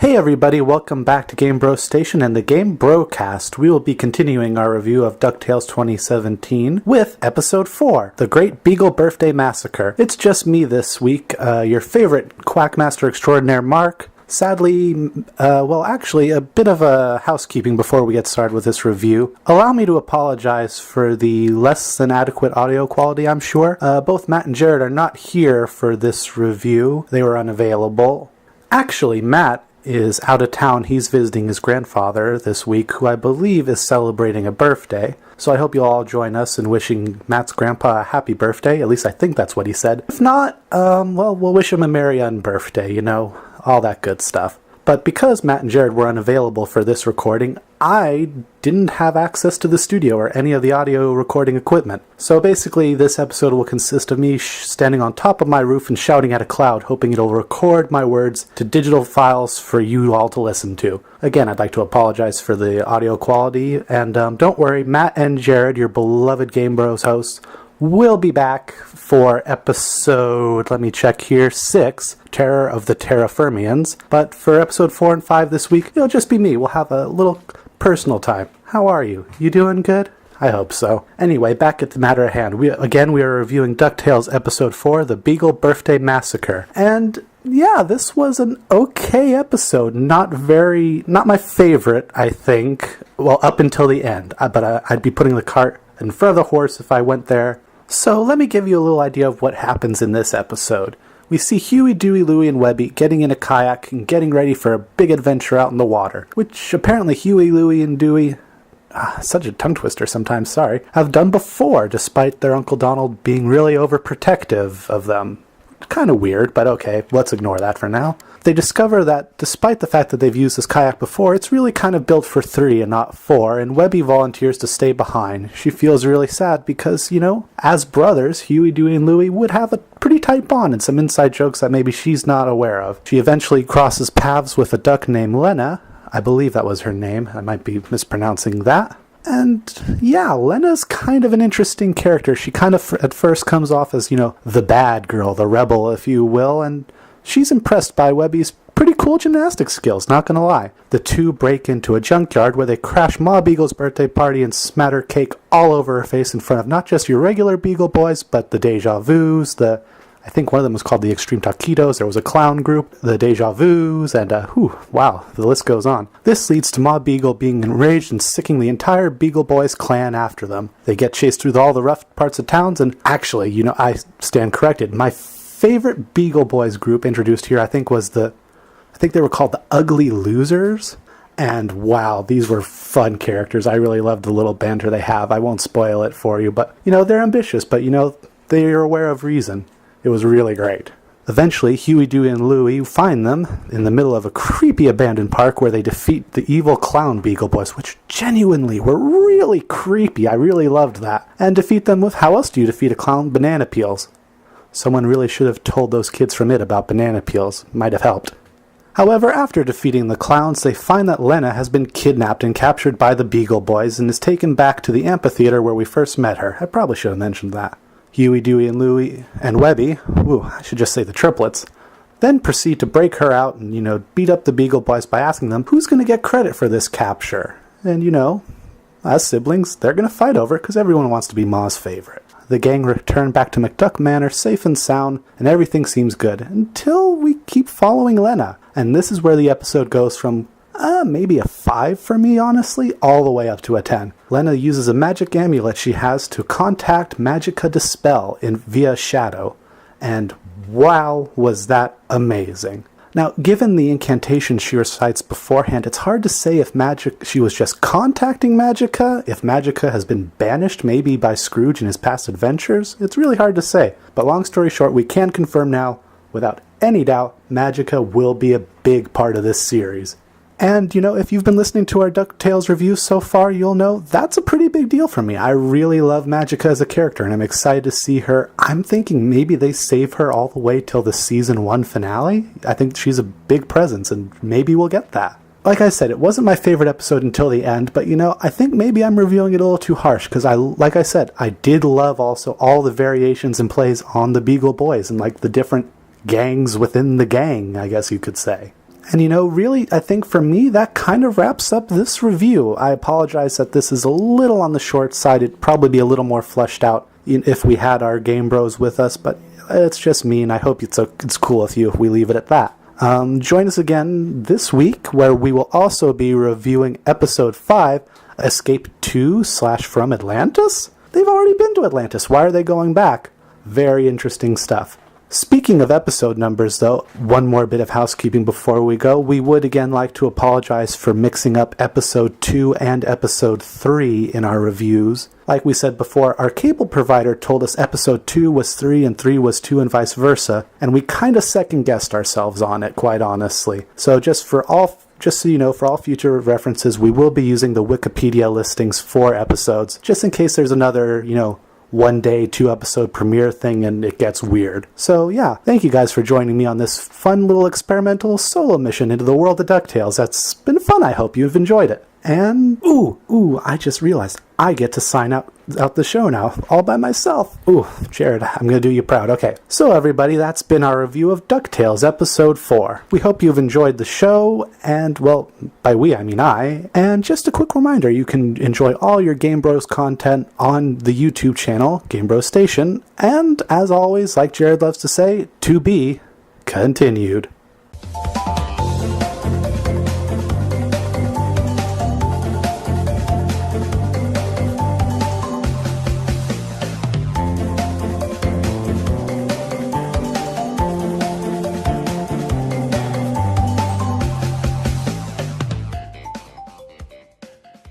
Hey everybody, welcome back to Game Bro Station and the Game BroCast. We will be continuing our review of Ducktales 2017 with Episode 4, The Great Beagle Birthday Massacre. It's just me this week, your favorite Quackmaster Extraordinaire Mark. Sadly, actually, a bit of a housekeeping before we get started with this review. Allow me to apologize for the less than adequate audio quality, I'm sure. Both Matt and Jared are not here for this review. They were unavailable. Actually, Matt is out of town. He's visiting his grandfather this week, who I believe is celebrating a birthday. So I hope you'll all join us in wishing Matt's grandpa a happy birthday. At least I think that's what he said. If not, we'll wish him a merry unbirthday, you know, all that good stuff. But because Matt and Jared were unavailable for this recording, I didn't have access to the studio or any of the audio recording equipment. So basically, this episode will consist of me standing on top of my roof and shouting at a cloud, hoping it'll record my words to digital files for you all to listen to. Again, I'd like to apologize for the audio quality, and don't worry, Matt and Jared, your beloved Game Bros hosts, will be back for episode, let me check here, 6, Terror of the Terrafermians. But for episode 4 and 5 this week, it'll just be me. We'll have a little personal time. How are you? You doing good? I hope so. Anyway, back at the matter at hand. We are reviewing DuckTales episode 4, The Beagle Birthday Massacre. And yeah, this was an okay episode. Not my favorite, I think. Well, up until the end. But I'd be putting the cart in front of the horse if I went there. So let me give you a little idea of what happens in this episode. We see Huey, Dewey, Louie, and Webby getting in a kayak and getting ready for a big adventure out in the water, which apparently Huey, Louie, and Dewey, such a tongue twister sometimes, sorry, have done before, despite their Uncle Donald being really overprotective of them. Kind of weird, but okay, let's ignore that for now. They discover that despite the fact that they've used this kayak before, it's really kind of built for 3 and not 4, and Webby volunteers to stay behind. She feels really sad because, you know, as brothers, Huey, Dewey, and Louie would have a pretty tight bond and some inside jokes that maybe she's not aware of. She eventually crosses paths with a duck named Lena. I believe that was her name. I might be mispronouncing that. And yeah, Lena's kind of an interesting character. She kind of at first comes off as, you know, the bad girl, the rebel, if you will, and she's impressed by Webby's pretty cool gymnastics skills, not gonna lie. The two break into a junkyard where they crash Ma Beagle's birthday party and smatter cake all over her face in front of not just your regular Beagle boys, but the Deja Vus, I think one of them was called the Extreme Taquitos. There was a clown group, the Deja Vus, and wow, the list goes on. This leads to Ma Beagle being enraged and sicking the entire Beagle Boys clan after them. They get chased through all the rough parts of towns, and actually, you know, I stand corrected. My favorite Beagle Boys group introduced here, I think they were called the Ugly Losers. And wow, these were fun characters. I really loved the little banter they have. I won't spoil it for you, but, you know, they're ambitious, but, you know, they're aware of reason. It was really great. Eventually, Huey, Dewey, and Louie find them in the middle of a creepy abandoned park where they defeat the evil clown Beagle Boys, which genuinely were really creepy. I really loved that. And defeat them with, how else do you defeat a clown? Banana peels. Someone really should have told those kids from it about banana peels. Might have helped. However, after defeating the clowns, they find that Lena has been kidnapped and captured by the Beagle Boys and is taken back to the amphitheater where we first met her. I probably should have mentioned that. Huey, Dewey, and Louie, and Webby, I should just say the triplets, then proceed to break her out and, you know, beat up the Beagle Boys by asking them who's going to get credit for this capture. And, you know, as siblings, they're going to fight over it because everyone wants to be Ma's favorite. The gang return back to McDuck Manor safe and sound, and everything seems good, until we keep following Lena. And this is where the episode goes from maybe a 5 for me, honestly, all the way up to a 10. Lena uses a magic amulet she has to contact Magica Dispel via Shadow, and wow, was that amazing. Now, given the incantation she recites beforehand, it's hard to say if she was just contacting Magica, if Magica has been banished maybe by Scrooge in his past adventures. It's really hard to say, but long story short, we can confirm now, without any doubt, Magica will be a big part of this series. And, you know, if you've been listening to our DuckTales reviews so far, you'll know that's a pretty big deal for me. I really love Magica as a character, and I'm excited to see her. I'm thinking maybe they save her all the way till the season 1 finale. I think she's a big presence, and maybe we'll get that. Like I said, it wasn't my favorite episode until the end, but, you know, I think maybe I'm reviewing it a little too harsh, because like I said, I did love also all the variations and plays on the Beagle Boys, and like the different gangs within the gang, I guess you could say. And really, I think for me, that kind of wraps up this review. I apologize that this is a little on the short side. It'd probably be a little more fleshed out if we had our Game Bros with us, but it's just me, and I hope it's cool with you if we leave it at that. Join us again this week, where we will also be reviewing Episode 5, Escape to / From Atlantis? They've already been to Atlantis. Why are they going back? Very interesting stuff. Speaking of episode numbers, though, one more bit of housekeeping before we go. We would again like to apologize for mixing up Episode 2 and Episode 3 in our reviews. Like we said before, our cable provider told us Episode 2 was 3 and 3 was 2 and vice versa, and we kind of second-guessed ourselves on it, quite honestly. So just so you know, for all future references, we will be using the Wikipedia listings for episodes, just in case there's another, 1-day, 2-episode premiere thing and it gets weird. So yeah, thank you guys for joining me on this fun little experimental solo mission into the world of Ducktales. That's been fun. I hope you've enjoyed it. And, I just realized I get to sign out the show now, all by myself. Jared, I'm going to do you proud. Okay, so everybody, that's been our review of DuckTales Episode 4. We hope you've enjoyed the show, and, well, by we, I mean I. And just a quick reminder, you can enjoy all your Game Bros content on the YouTube channel, Game Bros Station, and, as always, like Jared loves to say, to be continued.